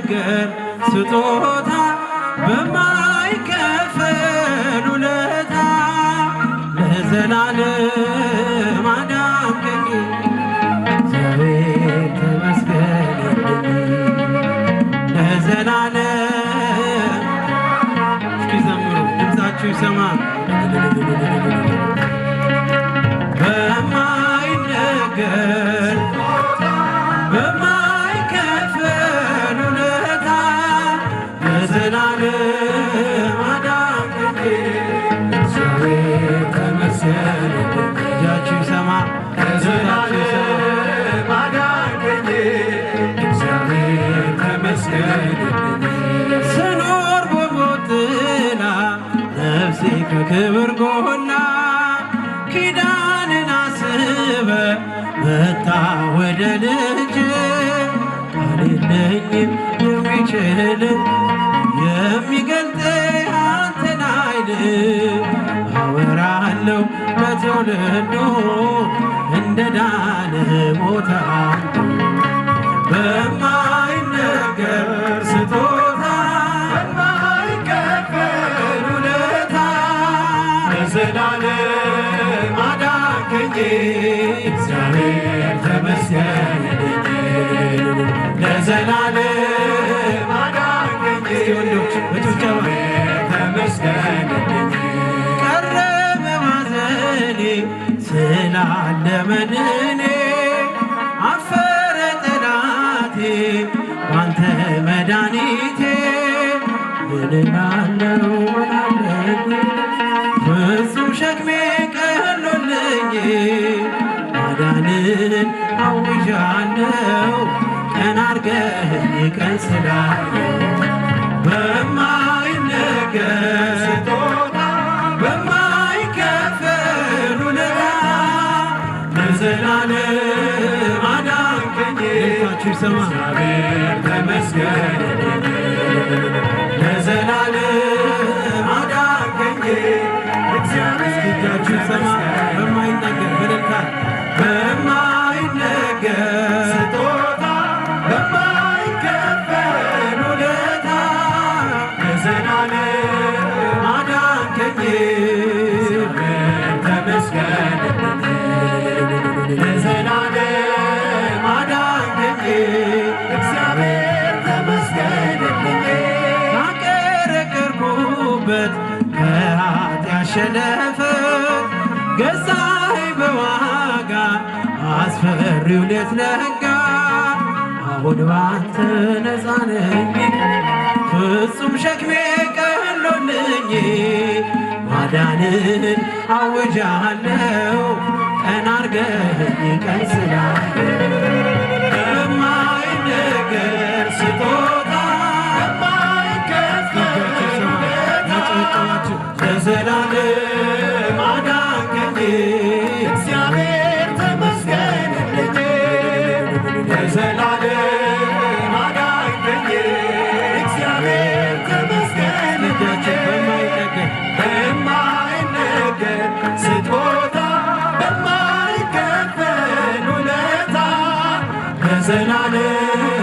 በማይነገር ስጦታ በማይከፈል ውለታ ለዘላለም አዳንከኝ እግዚአብሔር ተመስገንልኝ ለዘላለም። እስኪ ዘምሩ ድምፃችሁ ይሰማ። በማይነገር በማይከፈል ውለታ ለዘላለም አዳንከኝ እግዚአብሔር ተመስገንልኝ። እጃችሁ ይሰማ። ለዘላለም አዳንከኝ እግዚአብሔር ተመስገንልኝ። ስኖር በሞት ጥላ ነፍሴ ከክብር ጎላ ኪዳንን አስበ መጣ ወደ ልጅ ቃል የለኝም የሚችል የሚገልጥ አንተን ኃይል አወራለሁ ለትውልዱ እንደ ዳነ ሞተ አንዱ በማይነገር ስጦታ በማይከፈል ውለታ ለዘላለም አዳንከኝ እግዚአብሔር ተመስገንልኝ ለዘላለም አዳንከኝ ወንዶች በጭብጨባ ተመስገንልኝ። ቀረበ ማዘኔ ስላለ መድኔ አፈረ ጠላቴ ባንተ መድኃኒቴ ምን እላለሁ ምናለኝ ፍጹም ሸክሜ ቀሎልኝ ማዳንን አውጃለሁ ቀን አርገህ ቀን ስላለሁ በማይነገር ስጦታ በማይከፈል ውለታ ለዘላለም አዳንከኝ ይሰማ እግዚአብሔር ተመስገንልኝ ለዘላለም አዳንከኝ እግዚአብሔር እጃችሁ ይሰማ። በማይነገር በደልካል በማይነገር ስጦታ በማይከፈል ውለታ ለዘላለም አዳንከኝ እግዚአብሔር ተመስገንልኝ ለዘላለም አዳንከኝ እግዚአብሔር ተመስገንልኝ። ካቀረቀርኩበት ከኃጢአት ሸለፈ ገዛኸኝ በዋጋ አስፈሪው ሌት ነጋ አሁን ባንተ ነፃ ነኝ ፍጹም ሸክሜ ቀሎልኝ ማዳንን አውጃለሁ ቀን አርገህ ቀን ስላለሁ በማይነገር ስጦታ በማይከፈል ለዘላለም አዳንከኝ እግዚአብሔር ተመስገንልኝ ለዘላለም አዳንከኝ እግዚአብሔር ተመስገንልኝ በማይነገር ስጦታ በማይከፈል ውለታ ለዘላለም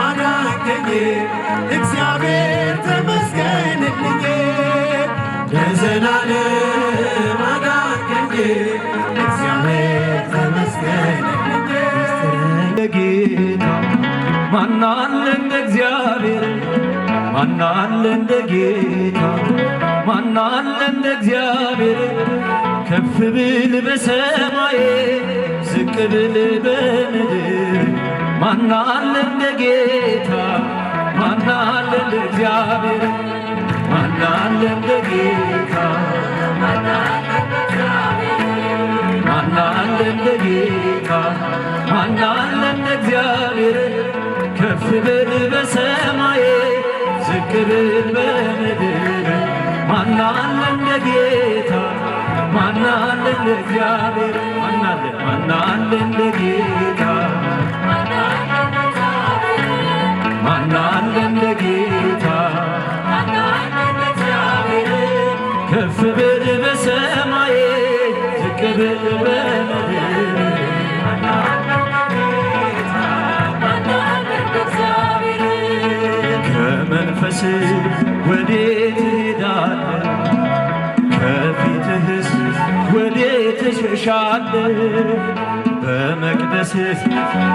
አዳንከኝ እግዚአብሔር ተመስገንልኝ ለዘላለም አዳንከኝ እግዚአብሔር ተመስገንልኝ። ጌታ ማናለ እንደ እግዚአብሔር ማናለ እንደ ጌታ ማናለ እንደ እግዚአብሔር ከፍ ብል በሰማይ ዝቅ ብል በምድር ማናለ እንደ ጌታ ማናለ እንደ እግዚአብሔር ማናለ እንደ ጌታ ማናለ እንደ ጌታ ማናለ እንደ እግዚአብሔር ከፍ ብል በሰማይ ዝቅ ብል በምድር ማናለ እንደ ጌታ ማናለ እንደ እግዚአብሔር ማናለ እንደ ጌታ ማናለ እንደ ጌታ ከፍ ብል በሰማይ ዝቅ ብል በምድር መንፈስ ወዴት እሄዳለሁ? ከፊትህስ ወዴት እሸሻለሁ? በመቅደስህ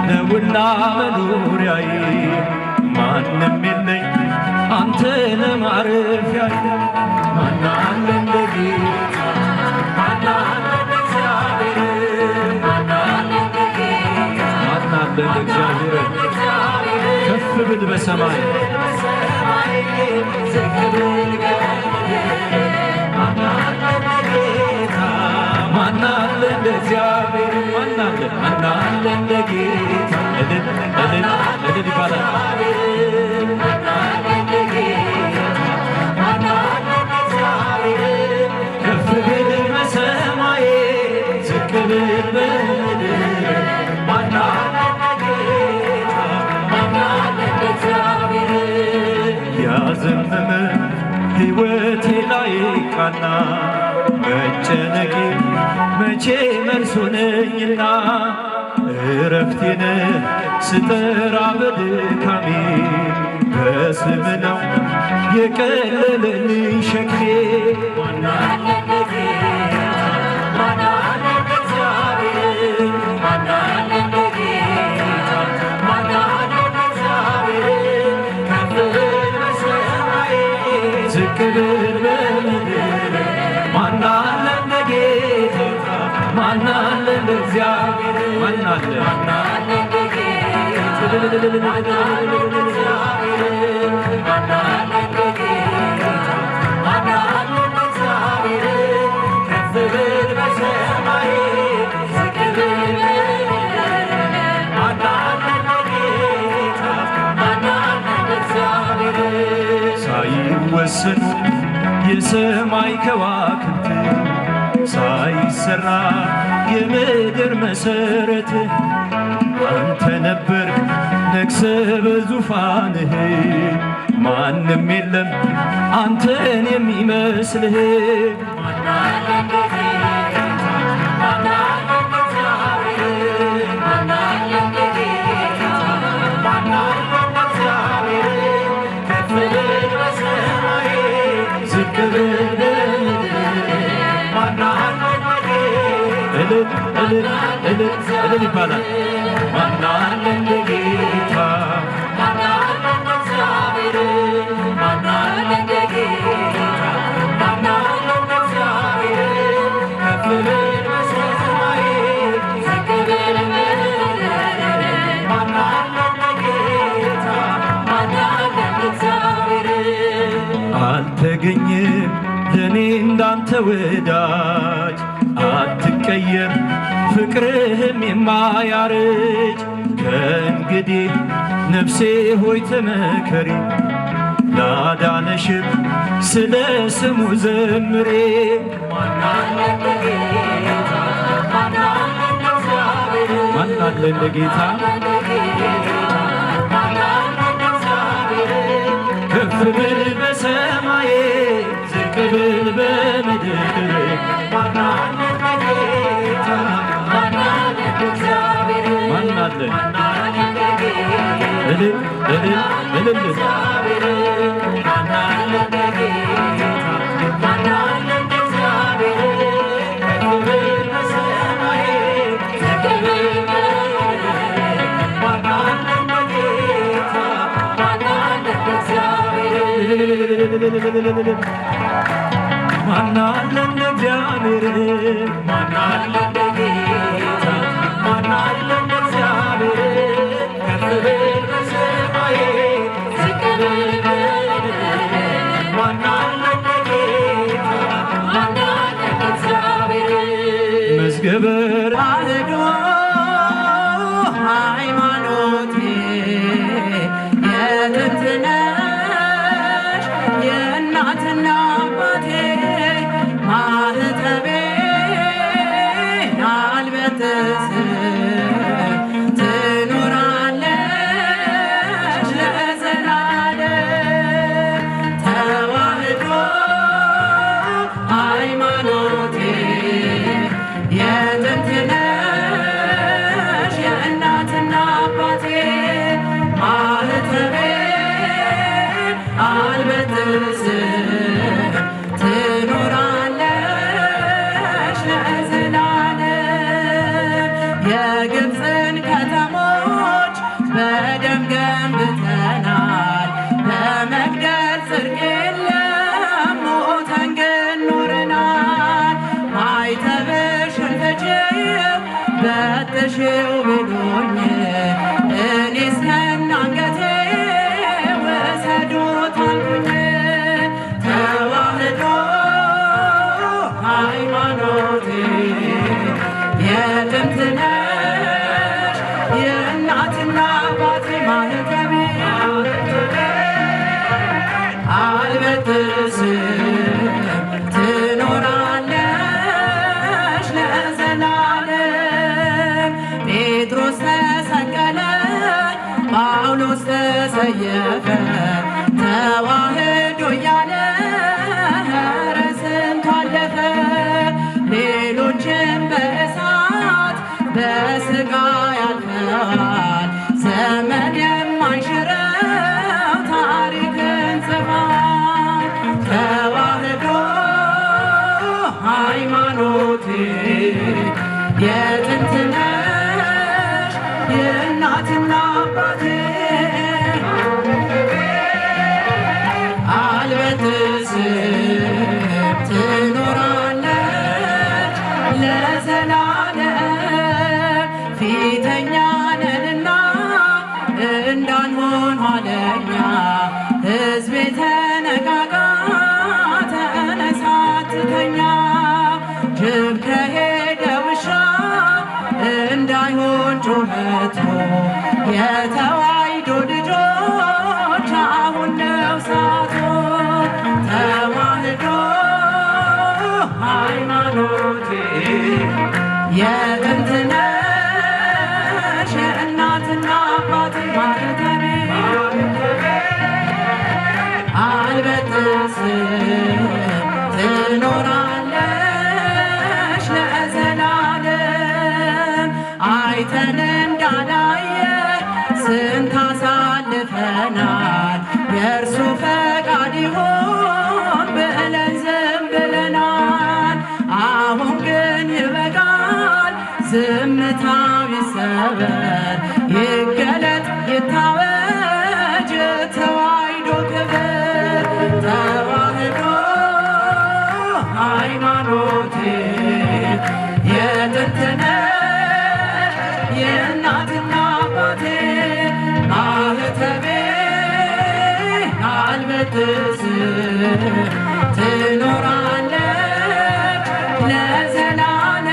ነውና መኖሪያዬ ማንም የለኝ አንተ ለማረፊያዬ። ማን አለ እንደ ጌታ? ማን አለ እንደ እግዚአብሔር? ማን አለ እንደ ጌታ? ማን አለ እንደ እግዚአብሔር? ከፍ ብል በሰማይ ዝቅ ብል ማን አለ እንደ ጌታ? ማን አለ እንደ እግዚአብሔር? ማን አለ እንደ ጌታ? እልል እልል እልል ይባላል። ከፍ ብል በሰማይ ዝቅ ብል በምድር ማን አለ እንደ ጌታ? ማን አለ እንደ እግዚአብሔር? ያዘመመ ሕይወቴ ላይ ቃና መጨነቄ መቼ መልስ ሆነኝና እረፍቴን ስጠራ በድካሜ በስም ነው የቀለለልኝ ሸክሜ። ማን አለ እንደ ጌታ? ማን አለ እንደ እግዚአብሔር? ማን አለ እንደ ጌታ? ማን አለ እንደ እግዚአብሔር? ከፍ ብል በሰማይ ዝቅ ብል በምድር ማን አለ እንደ ጌታ? ማን አለ እንደ እግዚአብሔር? ማን አለ እንደ ጌታ? ማን አለ እንደ እግዚአብሔር? ማን አለ እንደ ጌታ? ማን አለ እንደ እግዚአብሔር? ከፍ ብል በሰማይ ዝቅ ብል በምድር ማን አለ እንደ ጌታ? ማን አለ እንደ እግዚአብሔር? ሳይወሰኑ የሰማይ ከዋክብት ሳይሰራ የምድር መሰረት አንተ ነበርክ ነግሰህ በዙፋንህ ማንም የለም አንተን የሚመስልህ። ማን አለ እንደ ጌታ? ማን አለ እንደ እግዚአብሔር? ማን አለ እንደ ጌታ? ማን አለ እንደ እግዚአብሔር? ከፍ ብል በሰማይ ዝቅ ብል በምድር ማን አለ እንደ ጌታ? እልል እልል እልል እልል ይባላል። ማን አለ እንደ ጌታ? ማን አለ እንደ እግዚአብሔር? ማን አለ እንደ ጌታ? ማን አለ እንደ እግዚአብሔር? ከፍ ብል በሰማይ ዝቅ ብል በምድር ማን አለ እንደ ጌታ? ማን አለ እንደ እግዚአብሔር? አልተገኘም ለኔ እንዳንተ ወዳጅ አትቀየር ፍቅርህም የማያረጅ። ከእንግዲህ ነፍሴ ሆይ ተመከሪ ላዳነሽም ስለ ስሙ ዘምሬ። ማን አለ እንደ ጌታ? ማን አለ እንደ እግዚአብሔር? ማን አለ እንደ ጌታ? ማን አለ እንደ እግዚአብሔር? ከፍ ብል በሰማይ ዝቅ ብል በምድር ማን አለ እንደ ጌታ? ማን አለ እንደ እግዚአብሔር? ማን አለ? እልል እልል እልል ማን አለ እንደ ጌታ? ማን አለ እንደ እግዚአብሔር? ከፍ ብል በሰማይ ዝቅ ብል በምድር ማን አለ እንደ ጌታ? ማን አለ እንደ እግዚአብሔር? ማን አለ እንደ እግዚአብሔር? ማን አለ እንደ ጌታ? ማን አለ እንደ እግዚአብሔር? ከፍ ብል በሰማይ ዝቅ ብል በምድር ማን አለ እንደ ጌታ? ማን አለ እንደ እግዚአብሔር? መዝገበ ተዋሕዶ ሃይማኖቴ የጥንት ነሽ የእናትና አባቴ ማኅተቤን አልበጥስም አልበጥስም ትኖራለች ለዘላለም። የግብፅን ከተሞች በደም ገንብተናል፣ በመግደል ጽድቅ የለም ሞተን ግን ኖረናል። ማይተብሽን ፍቺው በጥሺው ብሎኝ እኔስ ከናንገቴ ወሰዱት አልኩኝ። ተዋህዶ ሃይማኖቴ የጥንት ነሽ የእናትና አባቴ ማህተቤ አልበጥስም ትኖራለች ለዘላለም። ጴጥሮስ ተሰቀለ፣ ጳውሎስ ተሰየፈ፣ ተዋህዶ እያለ ኧረ ስንቱ አለፈ። ሌሎችም በእሳት በሥጋ ያልፈዋል፣ ዘመን የማይሽረው ታሪክን ጽፏል። ተዋህዶ ሃይማኖቴ የጥንት ነሽ የእናትና አባቴ አልበጥስም ትኖራለች ለዘላለም። ፊተኛ ነንና እንዳንሆን ኋለኛ፣ ሕዝቤ ተነቃቃ ተነሳ ትተኛ። ጅብ ከሄደ ውሻ እንዳይሆን ጩኸቱ፣ የተዋሕዶ ልጆች አሁን ነው ሰዓቱ። ተዋህዶ ሃይማኖቴ የጥንት ነሽ የእናትና አባቴ ማህተቤ አልበጥስም ትኖራለች ለዘላለም። አይተን እንዳላየ ስንት አሳልፈናል፣ የእርሱ ፈቃድ ይሁን ብለን ዝም ብለናል። አሁን ግን ይበቃል፣ ዝምታው ይሰበር፣ ይገለጥ ይታወጅ ተዋሕዶ ክብር። ተዋህዶ ሃይማኖቴ የጥንት ነሽ የእናትና አባቴ ማህተቤ አልበጥስም ትኖራለች ለዘላለም።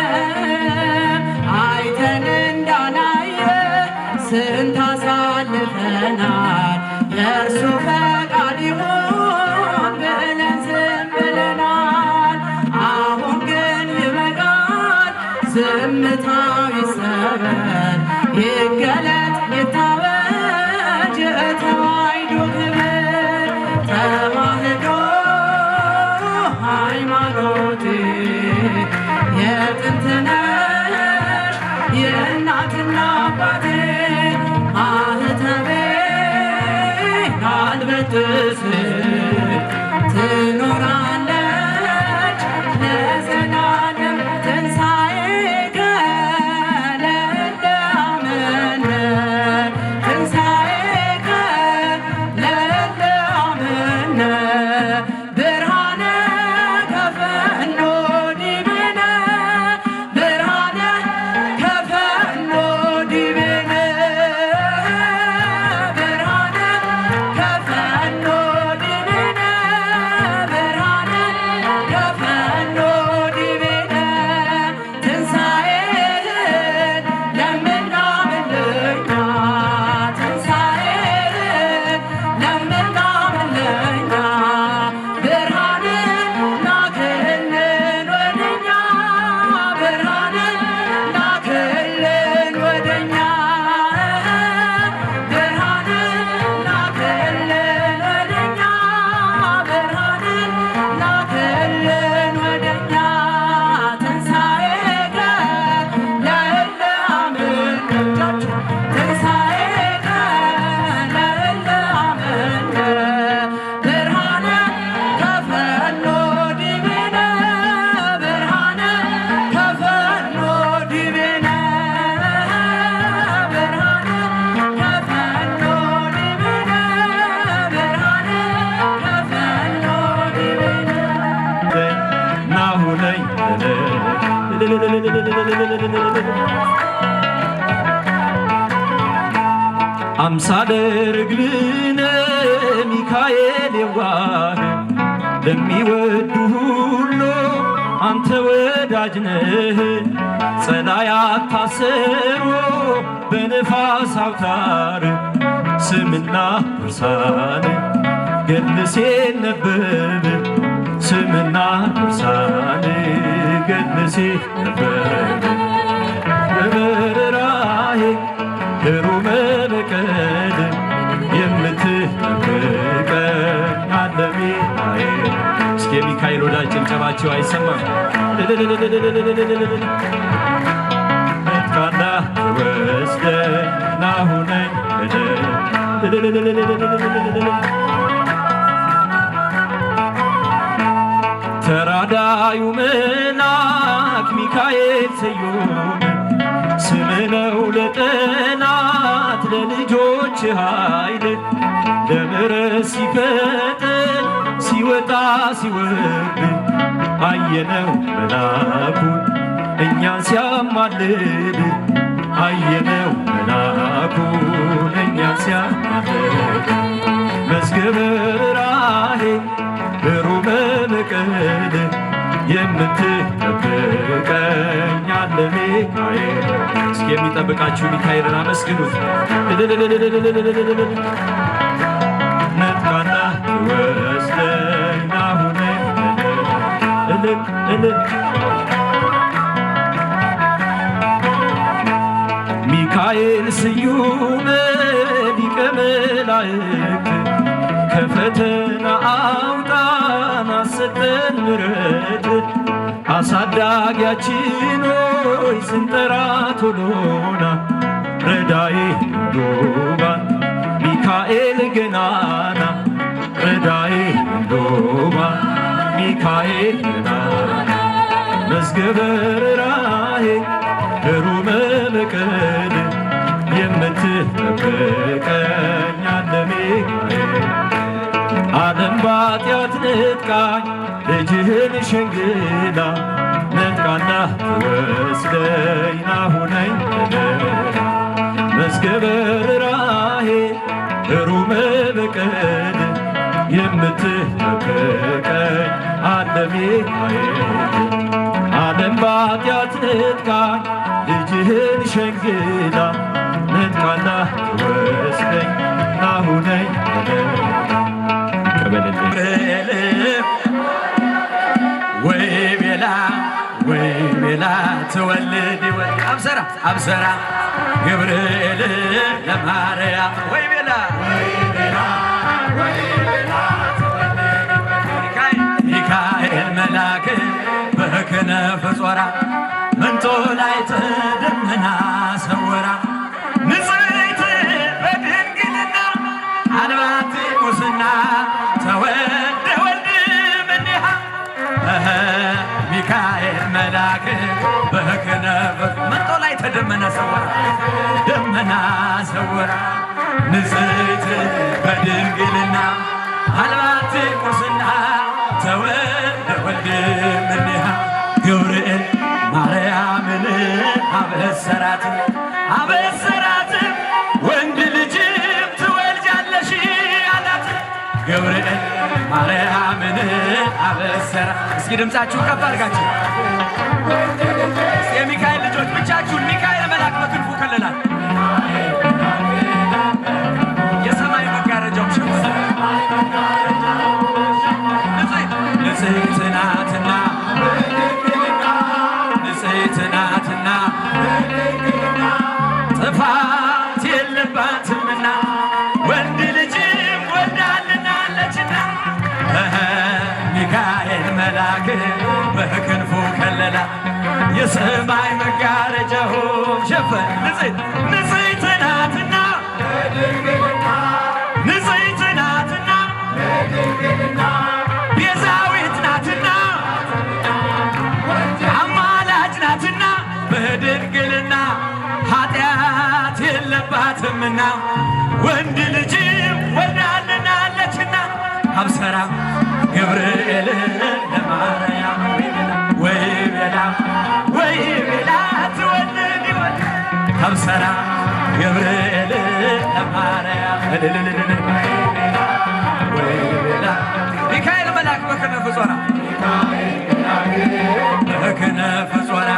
አይተን እንዳላየ ስንት አሳልፈናል፣ የእርሱ ፈቃድ ይሁን ብለን ዝም ብለናል። አሁን ግን ይበቃል፣ ዝምታው ይሰበር፣ ይገለጥ ይታወጅ ተዋሕዶ ክብር። ተዋህዶ ሃይማኖቴ የጥንት ነሽ የእናትና አባቴ ማህተቤ አልበጥስም ትኖራለች ለዘላለም። ትንሣኤከ ለለአመነ ትንሣኤከ ለለአመነ ብርሃነ ከፈኖ ዲቤነ ብርሃነ ከፈኖ ዲቤነ ብርሃነ ከፈኖ ዲቤነ አምሳለ ርግብነ ሚካኤል የዋህ ለሚወዱ ሁሉ አንተ ወዳጅ ነህ። ጸላያት ታሰሮ በነፋስ አውታር ስምና ድርሳን ገድል ሲነበብ ስምና ድርሳን ገድል ሲነበብ በበረራዬ ሩመ በቀል የምትጠብቀኝ አለ ሚካኤል። እስኪ የሚካኤል ወዳጅ ጭብጨባቸው አይሰማም? መጥቃና ወስደኝ ናሁነኝ ተራዳዩ መልአክ ሚካኤል ስዩም ስምህ ነው ለጠላት ለልጆች ኃይል ለምሕረት ሲፈጥን ሲወጣ ሲወርድ አየነው መልአኩን እኛን ሲያማልድ አየነው መልአኩን እኛን ሲያማልድ መዝገበ ርኅራኄ ሩመ በቀል የምትጠብቀኝ አለ ሚካኤል። እስኪ የሚጠብቃችሁ ሚካኤልን አመስግኑት። ነጥቃና ወስደኝ ናሁነኝ ሚካኤል ስዩም ሊቀ መላእክት ከፈተና አውጣን አሰጠን ምሕረት አሳዳጊያችን ሆይ ስንጠራ ቶሎና ረዳኤ እንዶባን ሚካኤል ገናና ረዳኤ እንዶባን ሚካኤል ገናና መዝገበ ርኅራኄ ሩመ በቀል የምትጠብቀኝ አለ ሚካኤል። ዓለም በኃጢአት ንጥቃኝ ልጅህን ሸንግላ ነጥቃና ትወስደኝ ናሁነኝ መዝገበ ርኅራኄ ሩመ በቀል የምትጠብቀኝ አለ ሚካኤል። ዓለም በኃጢአት ንጥቃኝ ልጅህን ሸንግላ ነጥቃና ትወስደኝ ናሁነኝ ወይ ቤላ ወይ ቤላ ትወልድ አብሰራ አብሰራ ገብርኤል ለማርያም ወይ ቤላ ሚካኤል መልአክ በክነፍ ጾራ መንጦላዕተ ደመና ሰወራ ንጽሕት በድንግልና አልባቲ ሙስና ተወልደ ወልድ እምኔሃ ሚካኤል መልአክ በክነፍ መንጦላዕተ ደመና ሰወራ ደመና ሰወራ ንጽሕት በድንግልና አልባቲ ሙስና ተወልደ ወልድ እምኔሃ ገብርኤል ማርያምን አበሰራት አበሰራት ወንድ ልጅም ትወልጃለሽ አላት። ገብርኤል ማርያምን አበሰራ። እስኪ ድምፃችሁን ከፍ አድርጋችሁ የሚካኤል ልጆች ብቻችሁን ሚካኤል መልአክ በክንፉ ከለላት። የሰማይ መጋረጃው ንጽሕት ናትና ንጽሕት ናትና ጥፋት የለባትምና ወንድ ልጅም ወልዳልናለችና ሚካኤል መልአክ በክንፉ ከለላ የሰማይ መጋረጃው ሸፈን ንጽሕት ናትና ንጽሕት ናትና ቤዛዊት ናትና አማላጅ ናትና በድንግልና ኃጢአት የለባትምና ወንድ ልጅም ወልዳልናለችና አብሰራ ገብርኤል ለማርያም ወይ ቤላ ትወልድ አብሰራ ገብርኤል ማርያም ሚካኤል መልአክ በክነፍ ጾራ በክነፍ ጾራ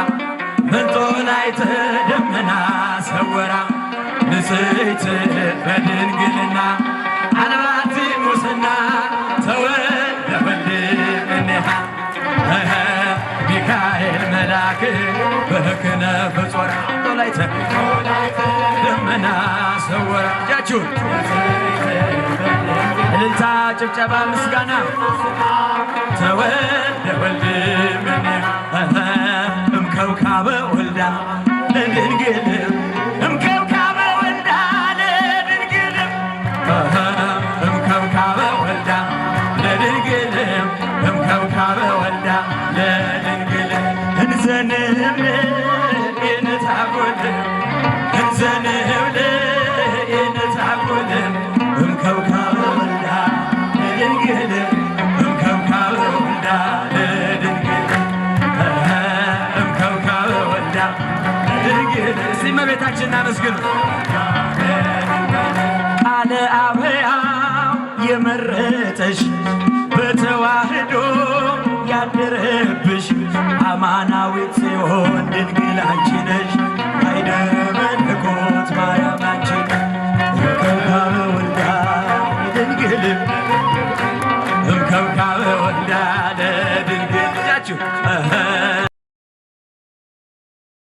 መንጦላዕተ ደመና ሰወራ ንጽሕት በድንግልና አልባቲ ሙስና ተወልደ ወልድ እምኔሃ ሚካኤል መልአክ በክነፍ ጾራ መንጦላዕተ ደመና ሰወራ እጃችሁን እልልታ ጭብጨባ ምስጋና ተወልደ ወልድ እምኔሃ እምከብካበ ወልዳ ለድንግል እምከብካበ ወልዳ ለድንግል እምከብካበ ወልዳ ለድንግል እምከብካበ ወልዳ ለድንግል እንዘንብል ኢንታጐል እንዘንብል ኢንታጐል እምከብካበ ወልዳ ለድንግል እምከብካበ ወልዳ ለድንግል እምከብካበ ወልዳ ለድንግል እስቲ እመቤታችንን አመስግኑ። ቃለ አብያው የመረጠሽ በተዋህዶ ያደረብሽ አማናዊት ጽዮን ድንግል አንቺ ነሽ። አይደረ መለኮት ማርያም አንቺ እምከብካበ ወልዳ ለድንግል እምከብካበ ወልዳ ለድንግል እጃችሁ